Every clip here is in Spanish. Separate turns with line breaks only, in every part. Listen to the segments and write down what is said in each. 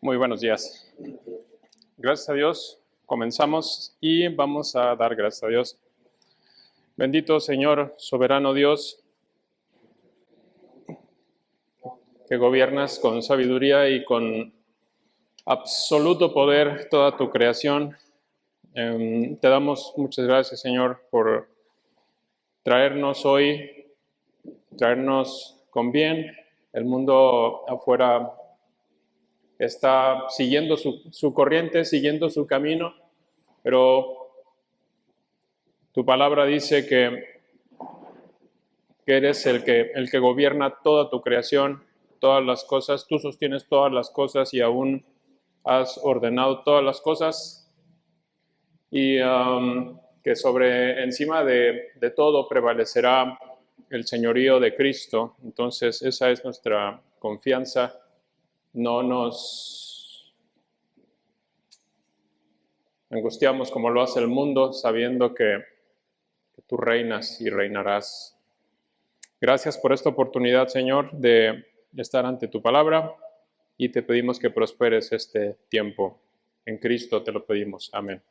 Muy buenos días. Gracias a Dios, comenzamos y vamos a dar gracias a Dios. Bendito Señor, soberano Dios, que gobiernas con sabiduría y con absoluto poder toda tu creación. Te damos muchas gracias, Señor, por traernos hoy, traernos con bien. El mundo afuera está siguiendo su corriente, siguiendo su camino, pero tu palabra dice que eres el que gobierna toda tu creación, todas las cosas, tú sostienes todas las cosas y aún has ordenado todas las cosas, y que encima de todo prevalecerá el señorío de Cristo. Entonces esa es nuestra confianza. No nos angustiamos como lo hace el mundo, sabiendo que tú reinas y reinarás. Gracias por esta oportunidad, Señor, de estar ante tu palabra, y te pedimos que prosperes este tiempo. En Cristo te lo pedimos. Amén.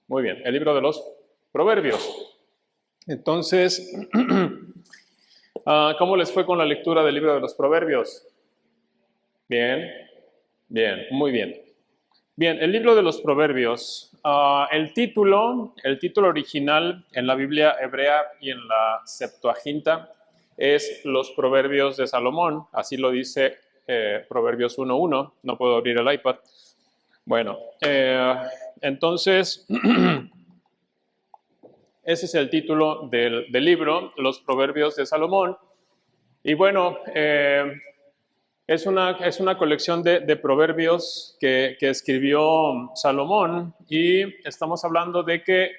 Muy bien, el libro de los Proverbios. Entonces, ¿cómo les fue con la lectura del libro de los Proverbios? Bien, muy bien. Bien, el libro de los Proverbios, el título original en la Biblia hebrea y en la Septuaginta es Los Proverbios de Salomón, así lo dice Proverbios 1.1, no puedo abrir el iPad. Bueno, entonces, ese es el título del libro, Los Proverbios de Salomón, y bueno, es una colección de proverbios que escribió Salomón, y estamos hablando de que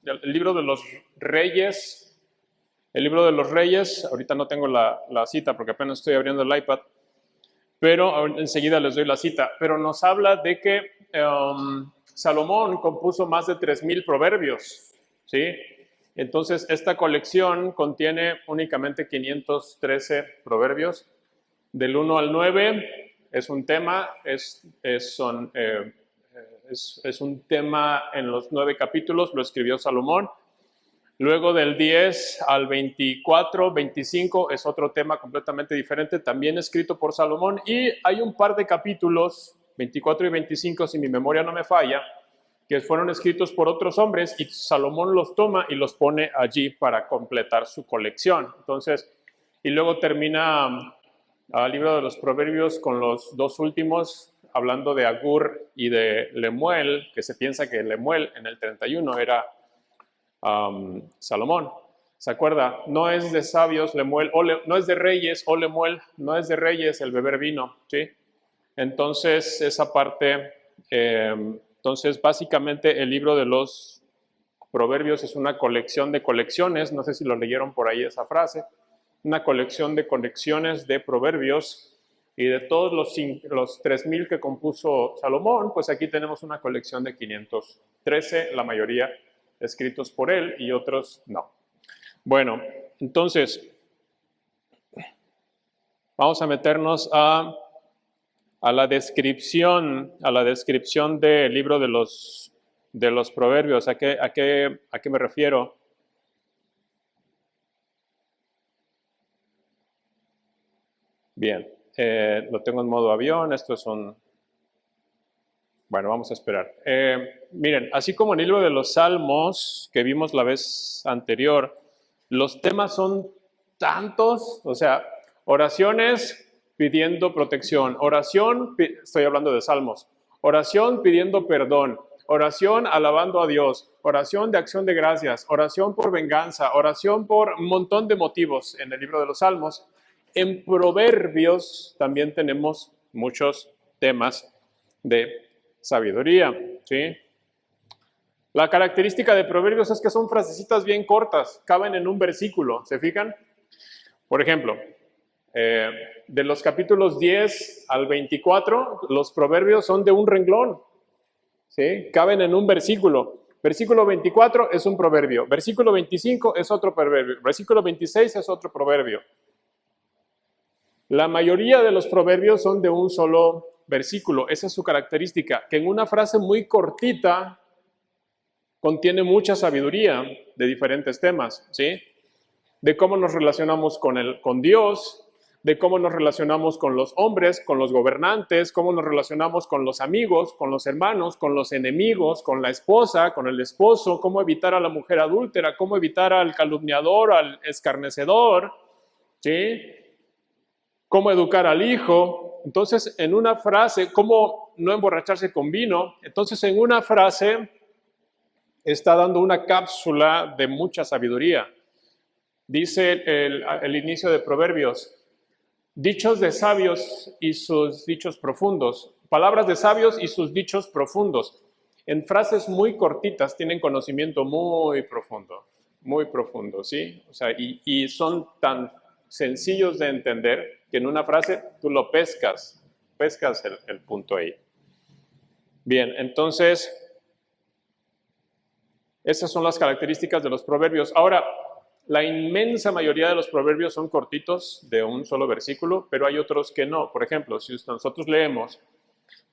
el libro de los Reyes, ahorita no tengo la cita porque apenas estoy abriendo el iPad, pero enseguida les doy la cita, pero nos habla de que Salomón compuso más de 3,000 proverbios, ¿sí? Entonces, esta colección contiene únicamente 513 proverbios. Del 1 al 9 es un tema, es un tema en los 9 capítulos, lo escribió Salomón. Luego del 10 al 24, 25 es otro tema completamente diferente, también escrito por Salomón. Y hay un par de capítulos, 24 y 25, si mi memoria no me falla, que fueron escritos por otros hombres, y Salomón los toma y los pone allí para completar su colección. Entonces, y luego termina el libro de los Proverbios con los dos últimos, hablando de Agur y de Lemuel, que se piensa que Lemuel en el 31 era Salomón. ¿Se acuerda? No es de sabios Lemuel, no es de reyes, o Lemuel, no es de reyes el beber vino, ¿sí? Entonces, esa parte... Entonces, básicamente, el libro de los Proverbios es una colección de colecciones, no sé si lo leyeron por ahí esa frase, una colección de colecciones de proverbios, y de todos los 3,000 que compuso Salomón, pues aquí tenemos una colección de 513, la mayoría escritos por él y otros no. Bueno, entonces, vamos a meternos a la descripción del libro de los Proverbios. ¿A qué me refiero? Bien, lo tengo en modo avión. Esto es bueno, vamos a esperar. Miren, así como en el libro de los Salmos, que vimos la vez anterior, los temas son tantos, o sea, oraciones pidiendo protección, estoy hablando de Salmos, oración pidiendo perdón, oración alabando a Dios, oración de acción de gracias, oración por venganza, oración por un montón de motivos en el libro de los Salmos. En Proverbios también tenemos muchos temas de sabiduría, ¿sí? La característica de Proverbios es que son frasecitas bien cortas, caben en un versículo, ¿se fijan? Por ejemplo, de los capítulos 10 al 24, los proverbios son de un renglón, ¿sí? Caben en un versículo. Versículo 24 es un proverbio, versículo 25 es otro proverbio, versículo 26 es otro proverbio. La mayoría de los proverbios son de un solo versículo. Esa es su característica, que en una frase muy cortita contiene mucha sabiduría de diferentes temas, ¿sí? De cómo nos relacionamos con Dios, de cómo nos relacionamos con los hombres, con los gobernantes, cómo nos relacionamos con los amigos, con los hermanos, con los enemigos, con la esposa, con el esposo, cómo evitar a la mujer adúltera, cómo evitar al calumniador, al escarnecedor, ¿sí? Cómo educar al hijo. Entonces, en una frase, cómo no emborracharse con vino. Entonces, en una frase está dando una cápsula de mucha sabiduría. Dice el inicio de Proverbios: dichos de sabios y sus dichos profundos. Palabras de sabios y sus dichos profundos. En frases muy cortitas tienen conocimiento muy profundo, ¿sí? O sea, y son tan sencillos de entender que en una frase tú lo pescas el punto ahí. Bien, entonces, esas son las características de los proverbios. Ahora, la inmensa mayoría de los proverbios son cortitos, de un solo versículo, pero hay otros que no. Por ejemplo, si nosotros leemos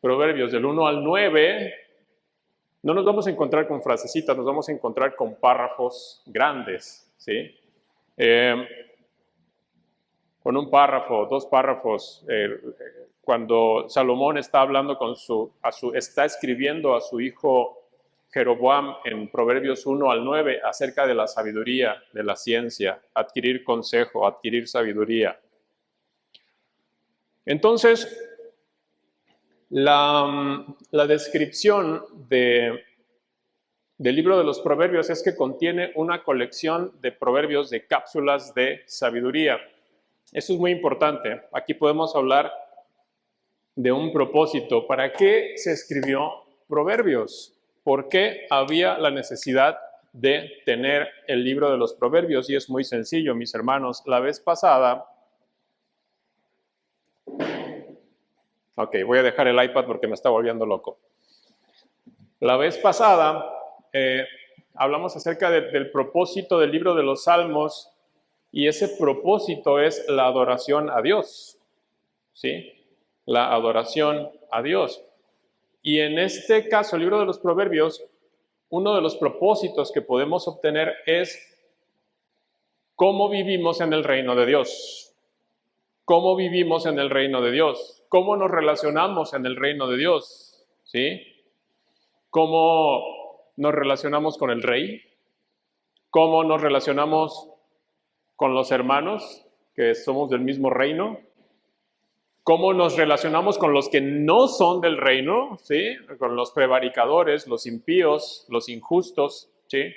Proverbios del 1 al 9, no nos vamos a encontrar con frasecitas, nos vamos a encontrar con párrafos grandes, ¿sí? Con un párrafo, dos párrafos. Cuando Salomón está hablando está escribiendo a su hijo Jeroboam en Proverbios 1 al 9 acerca de la sabiduría, de la ciencia, adquirir consejo, adquirir sabiduría. Entonces, la descripción del libro de los Proverbios es que contiene una colección de proverbios, de cápsulas de sabiduría. Eso es muy importante. Aquí podemos hablar de un propósito. ¿Para qué se escribió Proverbios? ¿Por qué había la necesidad de tener el libro de los Proverbios? Y es muy sencillo, mis hermanos. La vez pasada... Ok, voy a dejar el iPad porque me está volviendo loco. La vez pasada hablamos acerca del propósito del libro de los Salmos, y ese propósito es la adoración a Dios, ¿sí? La adoración a Dios. Y en este caso, el libro de los Proverbios, uno de los propósitos que podemos obtener es cómo vivimos en el reino de Dios. ¿Cómo vivimos en el reino de Dios? ¿Cómo nos relacionamos en el reino de Dios? ¿Sí? ¿Cómo nos relacionamos con el rey? ¿Cómo nos relacionamos con los hermanos que somos del mismo reino? ¿Cómo nos relacionamos con los que no son del reino? ¿Sí? Con los prevaricadores, los impíos, los injustos, ¿sí?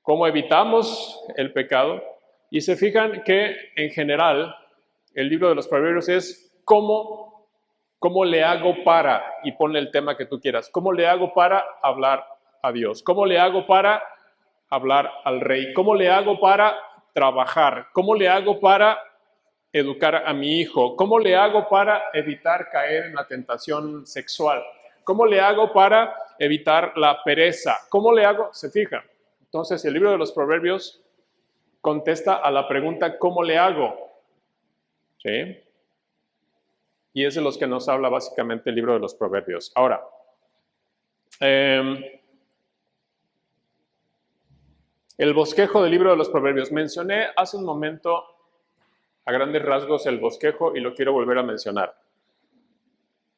¿Cómo evitamos el pecado? Y se fijan que en general el libro de los Proverbios es cómo le hago para, y ponle el tema que tú quieras, cómo le hago para hablar a Dios, cómo le hago para hablar al rey, cómo le hago para trabajar, cómo le hago para educar a mi hijo, cómo le hago para evitar caer en la tentación sexual, cómo le hago para evitar la pereza, cómo le hago, se fija. Entonces el libro de los Proverbios contesta a la pregunta ¿cómo le hago? ¿Sí? Y es de los que nos habla básicamente el libro de los Proverbios. Ahora, el bosquejo del libro de los Proverbios. Mencioné hace un momento a grandes rasgos el bosquejo y lo quiero volver a mencionar.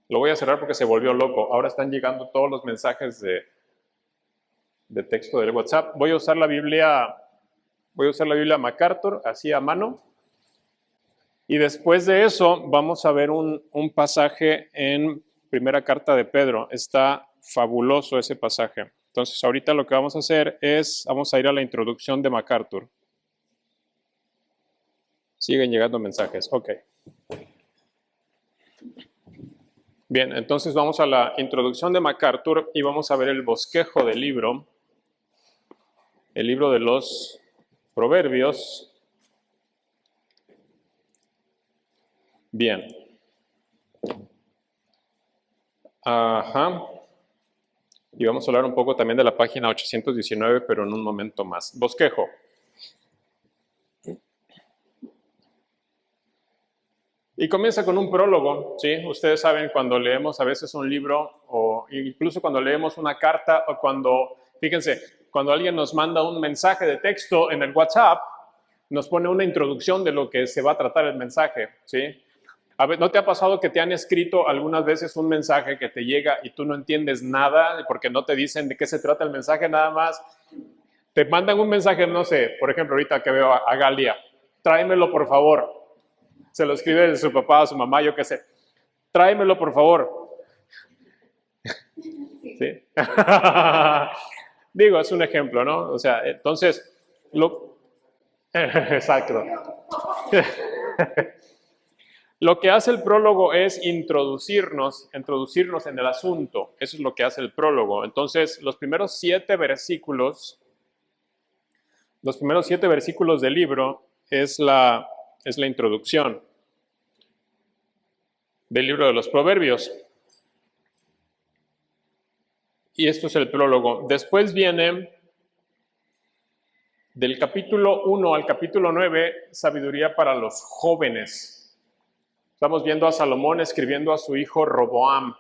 Lo voy a cerrar porque se volvió loco. Ahora están llegando todos los mensajes de texto del WhatsApp. Voy a usar la Biblia MacArthur, así a mano. Y después de eso vamos a ver un pasaje en primera carta de Pedro. Está fabuloso ese pasaje. Entonces ahorita lo que vamos a hacer es, vamos a ir a la introducción de MacArthur. Siguen llegando mensajes, ok. Bien, entonces vamos a la introducción de MacArthur y vamos a ver el bosquejo del libro. El libro de los Proverbios. Bien. Ajá. Y vamos a hablar un poco también de la página 819, pero en un momento más. Bosquejo. Y comienza con un prólogo, ¿sí? Ustedes saben cuando leemos a veces un libro o incluso cuando leemos una carta o cuando, fíjense, cuando alguien nos manda un mensaje de texto en el WhatsApp, nos pone una introducción de lo que se va a tratar el mensaje, ¿sí? A ver, ¿no te ha pasado que te han escrito algunas veces un mensaje que te llega y tú no entiendes nada porque no te dicen de qué se trata el mensaje nada más? Te mandan un mensaje, no sé, por ejemplo, ahorita que veo a Galia, tráemelo por favor. Se lo escribe de su papá o su mamá, yo qué sé. Tráemelo por favor. ¿Sí? Digo, es un ejemplo, ¿no? O sea, entonces, exacto. Lo que hace el prólogo es introducirnos en el asunto. Eso es lo que hace el prólogo. Entonces, los primeros 7 versículos del libro es la introducción del libro de los Proverbios. Y esto es el prólogo. Después viene del capítulo 1 al capítulo 9, sabiduría para los jóvenes. Estamos viendo a Salomón escribiendo a su hijo Roboam.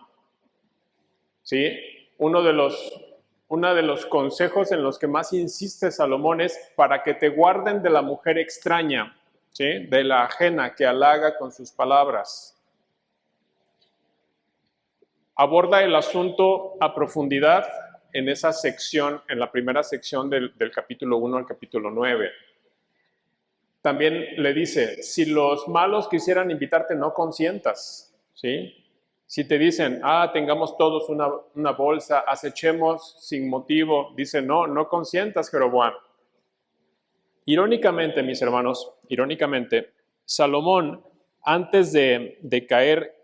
¿Sí? Uno de los consejos en los que más insiste Salomón es para que te guarden de la mujer extraña, ¿sí? De la ajena que halaga con sus palabras. Aborda el asunto a profundidad en esa sección, en la primera sección del capítulo 1 al capítulo 9. También le dice, si los malos quisieran invitarte, no consientas, ¿sí? Si te dicen, tengamos todos una bolsa, acechemos sin motivo, dice, no consientas, Jeroboam. Irónicamente, mis hermanos, Salomón, antes de caer,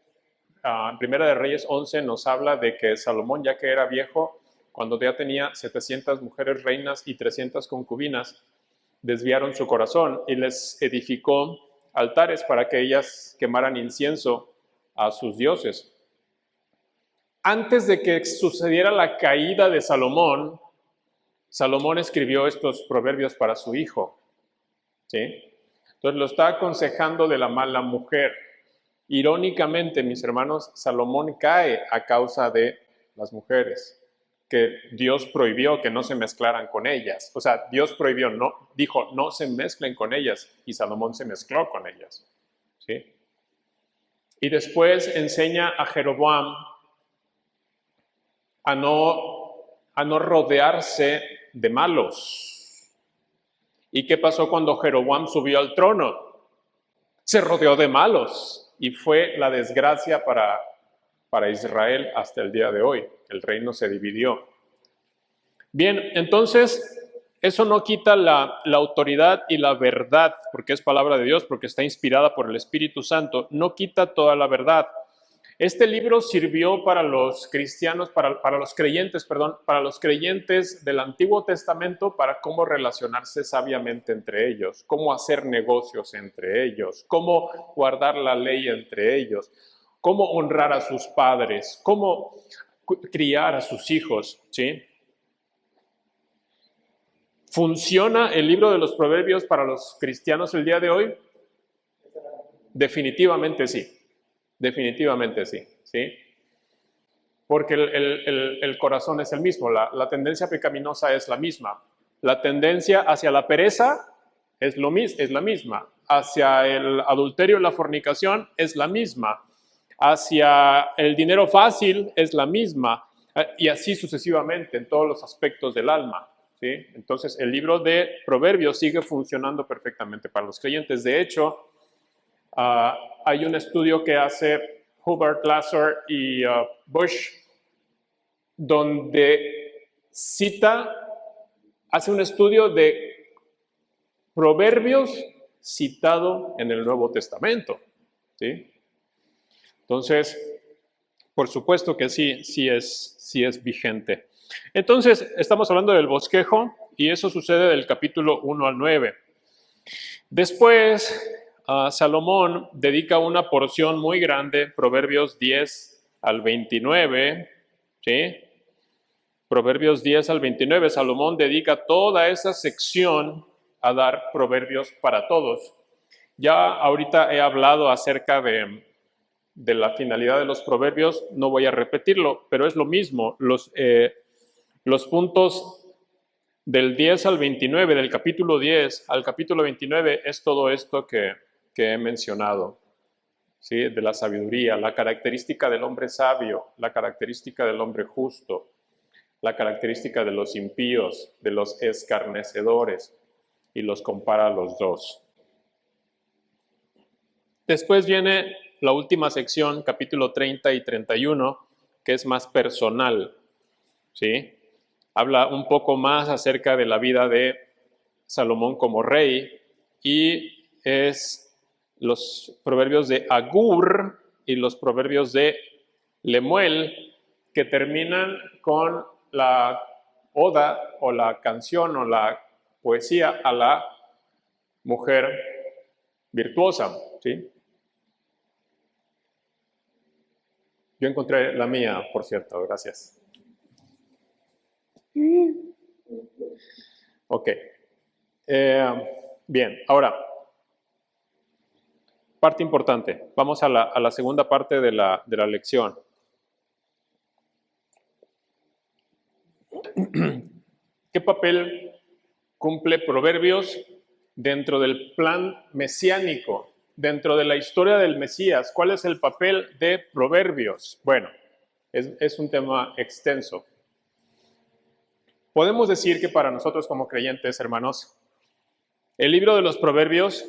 en Primera de Reyes 11 nos habla de que Salomón, ya que era viejo, cuando ya tenía 700 mujeres reinas y 300 concubinas, desviaron su corazón y les edificó altares para que ellas quemaran incienso a sus dioses. Antes de que sucediera la caída de Salomón, Salomón escribió estos proverbios para su hijo, ¿sí? Entonces lo está aconsejando de la mala mujer. Irónicamente, mis hermanos, Salomón cae a causa de las mujeres, que Dios prohibió que no se mezclaran con ellas. O sea, Dios prohibió, dijo, no se mezclen con ellas, y Salomón se mezcló con ellas, ¿sí? Y después enseña a Jeroboam a no rodearse de malos. ¿Y qué pasó cuando Jeroboam subió al trono? Se rodeó de malos y fue la desgracia para Israel hasta el día de hoy. El reino se dividió. Bien, entonces, eso no quita la autoridad y la verdad, porque es palabra de Dios, porque está inspirada por el Espíritu Santo, no quita toda la verdad. Este libro sirvió para los cristianos, para los creyentes del Antiguo Testamento, para cómo relacionarse sabiamente entre ellos, cómo hacer negocios entre ellos, cómo guardar la ley entre ellos, cómo honrar a sus padres, cómo criar a sus hijos, ¿sí? ¿Funciona el libro de los Proverbios para los cristianos el día de hoy? Definitivamente sí. Definitivamente sí, ¿sí? Porque el corazón es el mismo, la tendencia pecaminosa es la misma. La tendencia hacia la pereza es la misma. Hacia el adulterio y la fornicación es la misma. Hacia el dinero fácil es la misma. Y así sucesivamente en todos los aspectos del alma, ¿sí? Entonces el libro de Proverbios sigue funcionando perfectamente para los creyentes. De hecho, hay un estudio que hace Hubert Lazar y Bush, donde hace un estudio de proverbios citado en el Nuevo Testamento, ¿sí? Entonces, por supuesto que sí es vigente. Entonces, estamos hablando del bosquejo y eso sucede del capítulo 1 al 9. Después, Salomón dedica una porción muy grande, Proverbios 10 al 29, ¿sí? Proverbios 10 al 29, Salomón dedica toda esa sección a dar proverbios para todos. Ya ahorita he hablado acerca de la finalidad de los proverbios, no voy a repetirlo, pero es lo mismo. Los puntos del 10 al 29, del capítulo 10 al capítulo 29, es todo esto que he mencionado, ¿sí? De la sabiduría, la característica del hombre sabio, la característica del hombre justo, la característica de los impíos, de los escarnecedores, y los compara a los dos. Después viene la última sección, capítulo 30 y 31, que es más personal, ¿sí? Habla un poco más acerca de la vida de Salomón como rey y es los proverbios de Agur y los proverbios de Lemuel que terminan con la oda o la canción o la poesía a la mujer virtuosa, ¿sí? Yo encontré la mía, por cierto, gracias. Ok. Bien, ahora, parte importante. Vamos a la segunda parte de la lección. ¿Qué papel cumple Proverbios dentro del plan mesiánico? Dentro de la historia del Mesías, ¿cuál es el papel de Proverbios? Bueno, es un tema extenso. Podemos decir que para nosotros como creyentes, hermanos, el libro de los Proverbios,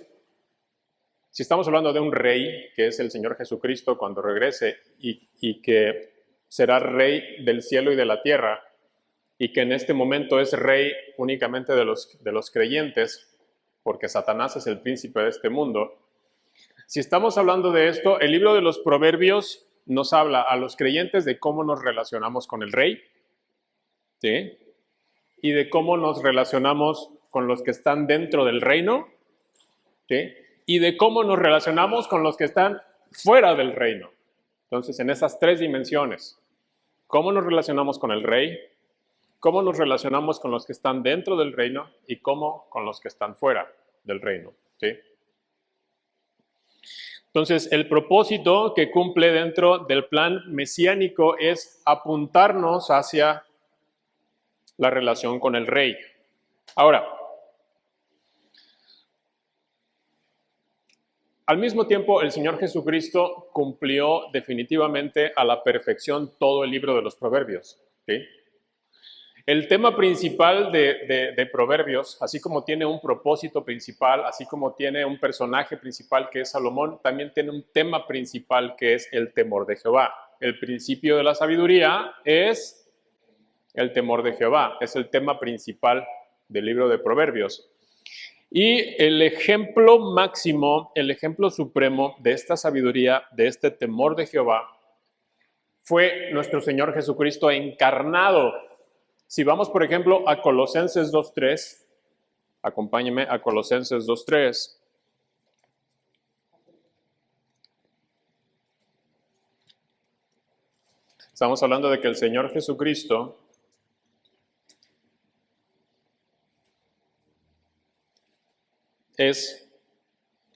si estamos hablando de un rey, que es el Señor Jesucristo cuando regrese y que será rey del cielo y de la tierra, y que en este momento es rey únicamente de los creyentes, porque Satanás es el príncipe de este mundo. Si estamos hablando de esto, el libro de los Proverbios nos habla a los creyentes de cómo nos relacionamos con el rey, ¿sí? Y de cómo nos relacionamos con los que están dentro del reino, ¿sí? Y de cómo nos relacionamos con los que están fuera del reino. Entonces, en esas tres dimensiones, cómo nos relacionamos con el rey, cómo nos relacionamos con los que están dentro del reino y cómo con los que están fuera del reino, ¿sí? Entonces, el propósito que cumple dentro del plan mesiánico es apuntarnos hacia la relación con el rey. Ahora, al mismo tiempo, el Señor Jesucristo cumplió definitivamente a la perfección todo el libro de los Proverbios, ¿sí? El tema principal de Proverbios, así como tiene un propósito principal, así como tiene un personaje principal que es Salomón, también tiene un tema principal que es el temor de Jehová. El principio de la sabiduría es el temor de Jehová, es el tema principal del libro de Proverbios. Y el ejemplo máximo, el ejemplo supremo de esta sabiduría, de este temor de Jehová, fue nuestro Señor Jesucristo encarnado. Si vamos, por ejemplo, a Colosenses 2.3, acompáñenme a Colosenses 2.3. Estamos hablando de que el Señor Jesucristo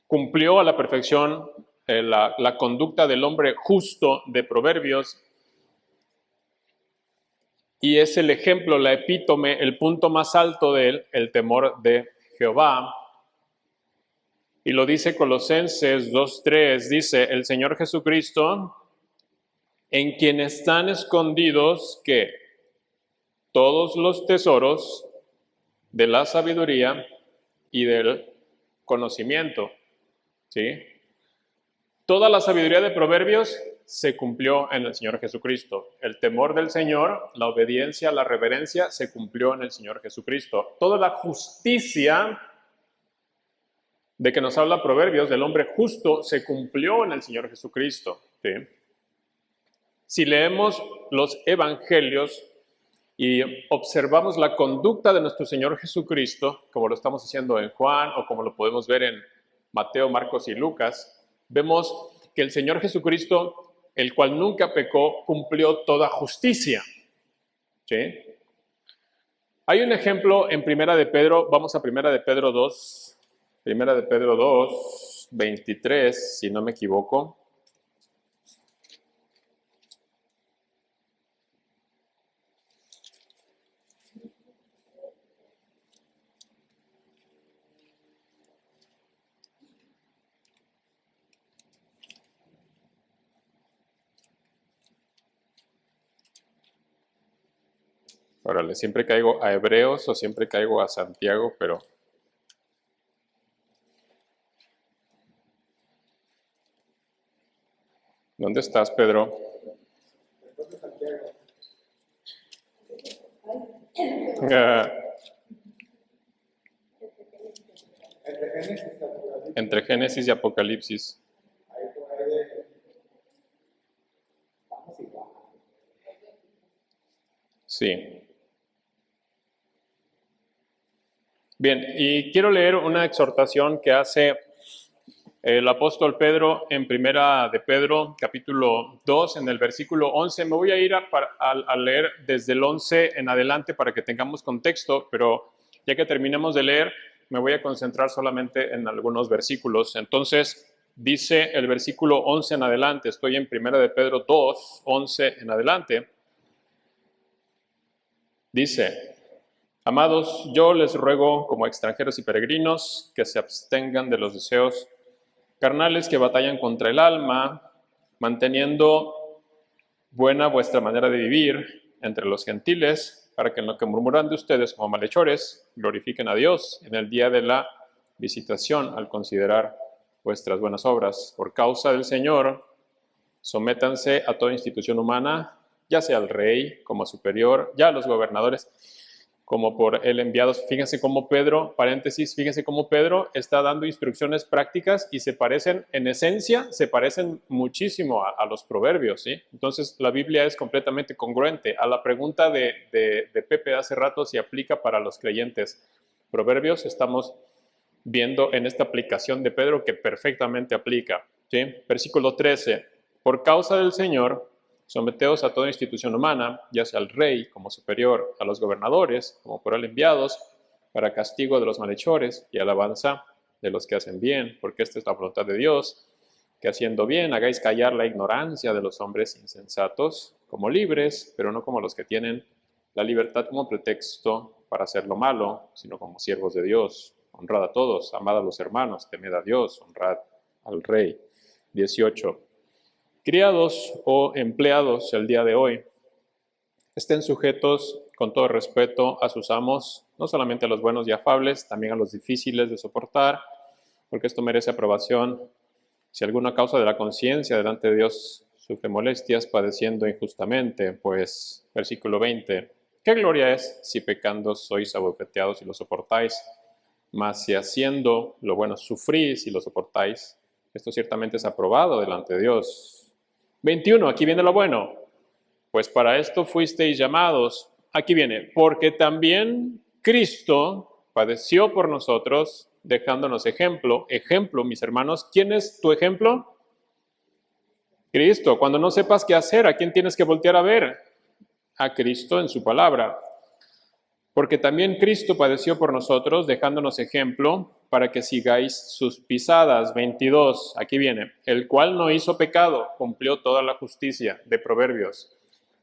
cumplió a la perfección la conducta del hombre justo de Proverbios. Y es el ejemplo, la epítome, el punto más alto de él, el temor de Jehová. Y lo dice Colosenses 2.3, dice, el Señor Jesucristo, en quien están escondidos, ¿qué? Todos los tesoros de la sabiduría y del conocimiento, ¿sí? Toda la sabiduría de Proverbios se cumplió en el Señor Jesucristo. El temor del Señor, la obediencia, la reverencia, se cumplió en el Señor Jesucristo. Toda la justicia de que nos habla Proverbios, del hombre justo, se cumplió en el Señor Jesucristo, ¿sí? Si leemos los evangelios y observamos la conducta de nuestro Señor Jesucristo, como lo estamos haciendo en Juan o como lo podemos ver en Mateo, Marcos y Lucas, vemos que el Señor Jesucristo, el cual nunca pecó, cumplió toda justicia, ¿sí? Hay un ejemplo en Primera de Pedro, vamos a Primera de Pedro 2, 23, si no me equivoco. Órale, siempre caigo a Hebreos o siempre caigo a Santiago, pero... ¿Dónde estás, Pedro? Ah, entre Génesis y Apocalipsis. Sí. Bien, y quiero leer una exhortación que hace el apóstol Pedro en Primera de Pedro, capítulo 2, en el versículo 11. Me voy a ir a leer desde el 11 en adelante para que tengamos contexto, pero ya que terminemos de leer, me voy a concentrar solamente en algunos versículos. Entonces, dice el versículo 11 en adelante, estoy en Primera de Pedro 2, 11 en adelante. Dice: Amados, yo les ruego como extranjeros y peregrinos que se abstengan de los deseos carnales que batallan contra el alma, manteniendo buena vuestra manera de vivir entre los gentiles, para que en lo que murmuran de ustedes como malhechores, glorifiquen a Dios en el día de la visitación al considerar vuestras buenas obras. Por causa del Señor, sométanse a toda institución humana, ya sea al rey como superior, ya a los gobernadores como por él enviados. Fíjense cómo Pedro, paréntesis, fíjense cómo Pedro está dando instrucciones prácticas y se parecen, en esencia, se parecen muchísimo a los proverbios, ¿sí? Entonces, la Biblia es completamente congruente. A la pregunta de Pepe de hace rato, si aplica para los creyentes proverbios, estamos viendo en esta aplicación de Pedro que perfectamente aplica, ¿sí? Versículo 13, por causa del Señor, someteos a toda institución humana, ya sea al rey como superior, a los gobernadores como por él enviados, para castigo de los malhechores y alabanza de los que hacen bien, porque esta es la voluntad de Dios, que haciendo bien hagáis callar la ignorancia de los hombres insensatos, como libres, pero no como los que tienen la libertad como pretexto para hacer lo malo, sino como siervos de Dios. Honrad a todos, amad a los hermanos, temed a Dios, honrad al rey. 18. Criados o empleados el día de hoy, estén sujetos con todo respeto a sus amos, no solamente a los buenos y afables, también a los difíciles de soportar, porque esto merece aprobación. Si alguna causa de la conciencia delante de Dios sufre molestias, padeciendo injustamente, pues, versículo 20, ¿qué gloria es si pecando sois abofeteados y lo soportáis? Mas si haciendo lo bueno sufrís y lo soportáis, esto ciertamente es aprobado delante de Dios. 21, aquí viene lo bueno. Pues para esto fuisteis llamados. Aquí viene, porque también Cristo padeció por nosotros, dejándonos ejemplo. Ejemplo, mis hermanos, ¿quién es tu ejemplo? Cristo. Cuando no sepas qué hacer, ¿a quién tienes que voltear a ver? A Cristo en su palabra. Porque también Cristo padeció por nosotros, dejándonos ejemplo, para que sigáis sus pisadas. 22, aquí viene, el cual no hizo pecado, cumplió toda la justicia, de Proverbios.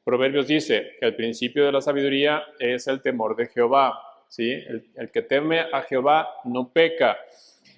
Proverbios dice, el principio de la sabiduría es el temor de Jehová, ¿sí? El que teme a Jehová no peca.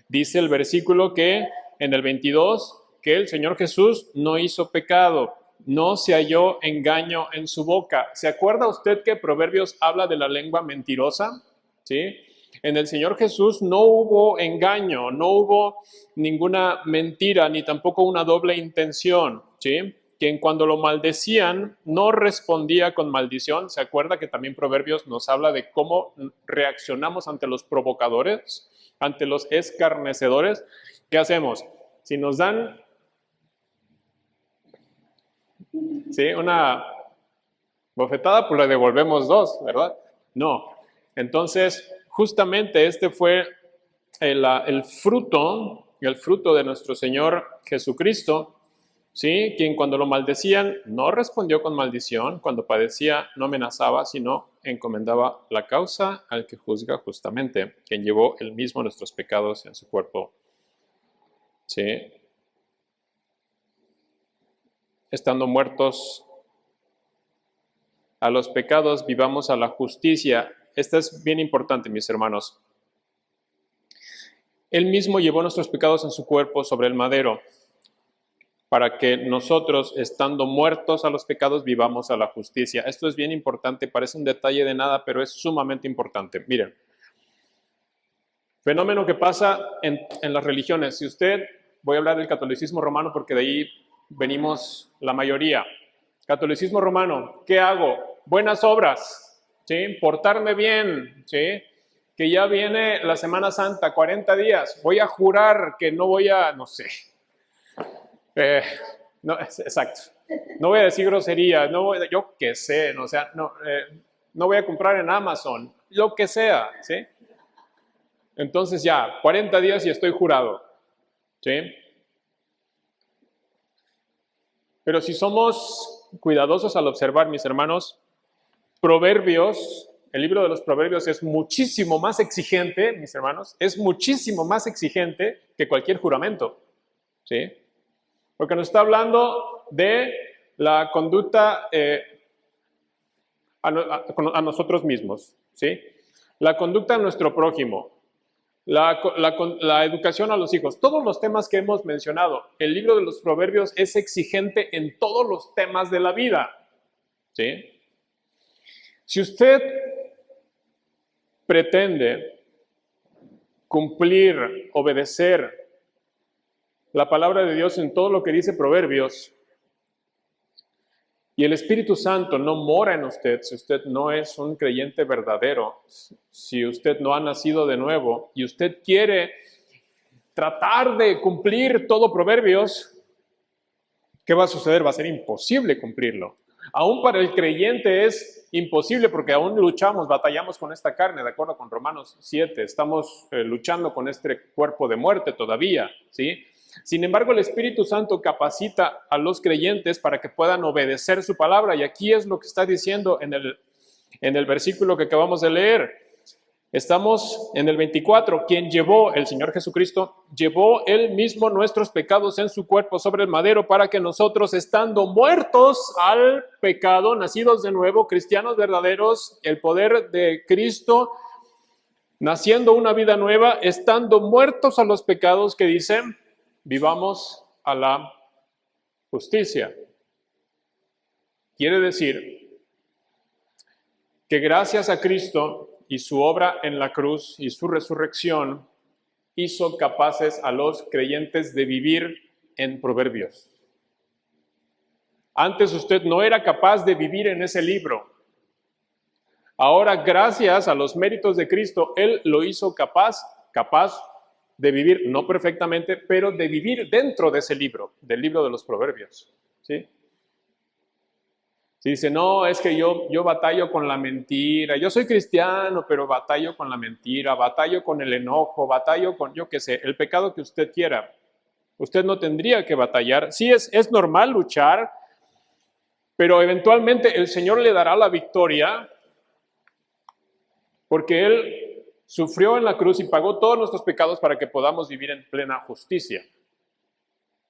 Dice el versículo que en el 22, que el Señor Jesús no hizo pecado, no se halló engaño en su boca. ¿Se acuerda usted que Proverbios habla de la lengua mentirosa? ¿Sí? En el Señor Jesús no hubo engaño, no hubo ninguna mentira, ni tampoco una doble intención, ¿sí? Quien cuando lo maldecían no respondía con maldición. ¿Se acuerda que también Proverbios nos habla de cómo reaccionamos ante los provocadores, ante los escarnecedores? ¿Qué hacemos? Si nos dan una bofetada, pues le devolvemos dos, ¿verdad? No. Entonces, justamente este fue el fruto de nuestro Señor Jesucristo, ¿sí? Quien cuando lo maldecían no respondió con maldición, cuando padecía no amenazaba, sino encomendaba la causa al que juzga justamente, quien llevó él mismo nuestros pecados en su cuerpo ¿sí? Estando muertos a los pecados, vivamos a la justicia. Esto es bien importante, mis hermanos. Él mismo llevó nuestros pecados en su cuerpo sobre el madero, para que nosotros, estando muertos a los pecados, vivamos a la justicia. Esto es bien importante, parece un detalle de nada, pero es sumamente importante. Miren, fenómeno que pasa en las religiones. Si usted, voy a hablar del catolicismo romano porque de ahí venimos la mayoría. Catolicismo romano, ¿qué hago? Buenas obras, ¿sí? Portarme bien, ¿sí? Que ya viene la Semana Santa, 40 días, voy a jurar que no voy a, no sé, no, exacto, no voy a decir groserías, no voy, yo qué sé, no, o sea, no voy a comprar en Amazon, lo que sea, ¿sí? Entonces ya, 40 días y estoy jurado, ¿sí? Pero si somos cuidadosos al observar, mis hermanos, Proverbios, el libro de los Proverbios es muchísimo más exigente, mis hermanos, es muchísimo más exigente que cualquier juramento, ¿sí? Porque nos está hablando de la conducta a nosotros mismos, ¿sí? La conducta a nuestro prójimo, la educación a los hijos, todos los temas que hemos mencionado. El libro de los Proverbios es exigente en todos los temas de la vida, ¿sí? Si usted pretende cumplir, obedecer la palabra de Dios en todo lo que dice Proverbios, y el Espíritu Santo no mora en usted, si usted no es un creyente verdadero, si usted no ha nacido de nuevo y usted quiere tratar de cumplir todo Proverbios, ¿qué va a suceder? Va a ser imposible cumplirlo. Aún para el creyente es imposible porque aún luchamos, batallamos con esta carne, de acuerdo con Romanos 7, estamos luchando con este cuerpo de muerte todavía, ¿sí? Sin embargo, el Espíritu Santo capacita a los creyentes para que puedan obedecer su palabra. Y aquí es lo que está diciendo en el versículo que acabamos de leer. Estamos en el 24. Quien llevó, el Señor Jesucristo, llevó Él mismo nuestros pecados en su cuerpo sobre el madero para que nosotros, estando muertos al pecado, nacidos de nuevo, cristianos verdaderos, el poder de Cristo, naciendo una vida nueva, estando muertos a los pecados, que dicen, vivamos a la justicia. Quiere decir que gracias a Cristo y su obra en la cruz y su resurrección, hizo capaces a los creyentes de vivir en Proverbios. Antes usted no era capaz de vivir en ese libro. Ahora, gracias a los méritos de Cristo, Él lo hizo capaz de vivir, no perfectamente, pero de vivir dentro de ese libro, del libro de los Proverbios, ¿sí? Si dice, no, es que yo batallo con la mentira, yo soy cristiano, pero batallo con la mentira, batallo con el enojo, batallo con, yo qué sé, el pecado que usted quiera. Usted no tendría que batallar. Sí, es normal luchar, pero eventualmente el Señor le dará la victoria porque Él sufrió en la cruz y pagó todos nuestros pecados para que podamos vivir en plena justicia.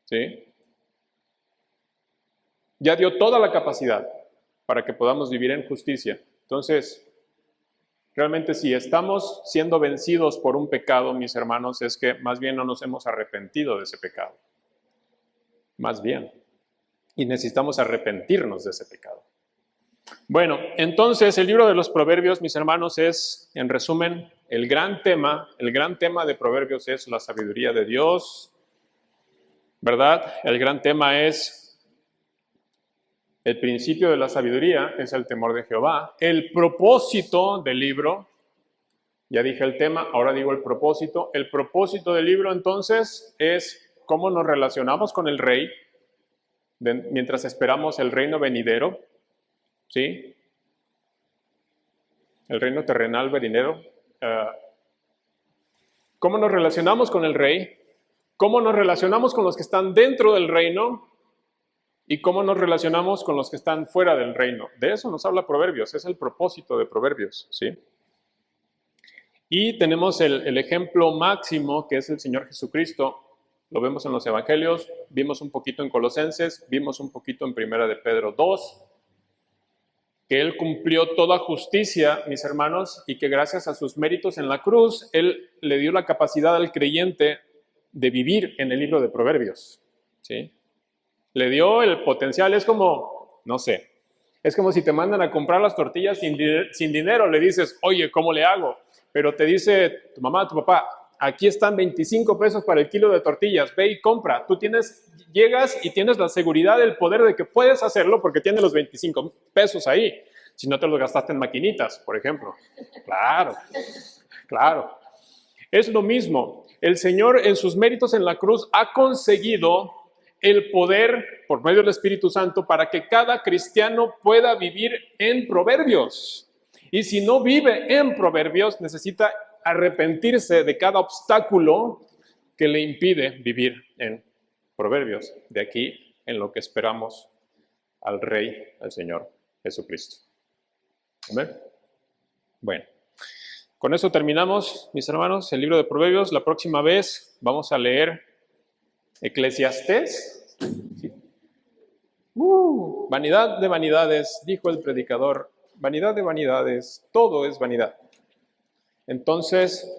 ¿Sí? Ya dio toda la capacidad para que podamos vivir en justicia. Entonces, realmente si estamos siendo vencidos por un pecado, mis hermanos, es que más bien no nos hemos arrepentido de ese pecado. Más bien. Y necesitamos arrepentirnos de ese pecado. Bueno, entonces el libro de los Proverbios, mis hermanos, es, en resumen, el gran tema de Proverbios es la sabiduría de Dios, ¿verdad? El gran tema es el principio de la sabiduría, es el temor de Jehová. El propósito del libro, ya dije el tema, ahora digo el propósito. El propósito del libro, entonces, es cómo nos relacionamos con el Rey mientras esperamos el reino venidero, ¿sí? El reino terrenal venidero. ¿Cómo nos relacionamos con el Rey? ¿Cómo nos relacionamos con los que están dentro del reino? ¿Y cómo nos relacionamos con los que están fuera del reino? De eso nos habla Proverbios, es el propósito de Proverbios, ¿sí? Y tenemos el ejemplo máximo, que es el Señor Jesucristo, Lo vemos en los evangelios, vimos un poquito en Colosenses, vimos un poquito en Primera de Pedro 2, que Él cumplió toda justicia, mis hermanos, y que gracias a sus méritos en la cruz, Él le dio la capacidad al creyente de vivir en el libro de Proverbios, ¿sí? Le dio el potencial, es como, no sé, es como si te mandan a comprar las tortillas sin dinero, le dices, oye, ¿cómo le hago? Pero te dice tu mamá, tu papá, aquí están 25 pesos para el kilo de tortillas, ve y compra. Tú llegas y tienes la seguridad, el poder de que puedes hacerlo porque tienes los 25 pesos ahí. Si no te los gastaste en maquinitas, por ejemplo. Claro, claro. Es lo mismo. El Señor en sus méritos en la cruz ha conseguido el poder por medio del Espíritu Santo para que cada cristiano pueda vivir en Proverbios. Y si no vive en Proverbios, necesita arrepentirse de cada obstáculo que le impide vivir en Proverbios. De aquí en lo que esperamos al Rey, al Señor Jesucristo. ¿Amén? Bueno, con eso terminamos, mis hermanos, el libro de Proverbios. La próxima vez vamos a leer Eclesiastés. Sí. Vanidad de vanidades, dijo el predicador. Vanidad de vanidades, todo es vanidad. Entonces,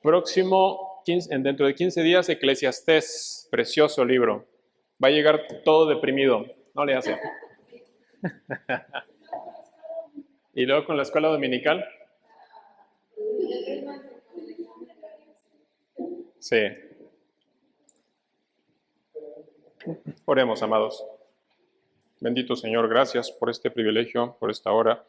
dentro de 15 días, Eclesiastés, precioso libro. Va a llegar todo deprimido, no le hace. Y luego con la escuela dominical. Sí. Oremos, amados. Bendito Señor, gracias por este privilegio, por esta hora,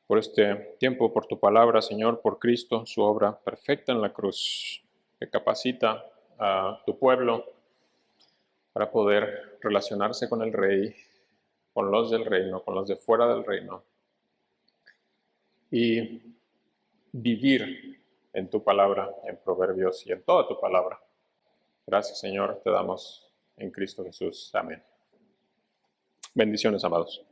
por este tiempo, por tu palabra, Señor, por Cristo, su obra perfecta en la cruz, que capacita a tu pueblo para poder relacionarse con el Rey, con los del reino, con los de fuera del reino, y vivir en tu palabra, en Proverbios y en toda tu palabra. Gracias, Señor, te damos en Cristo Jesús. Amén. Bendiciones, amados.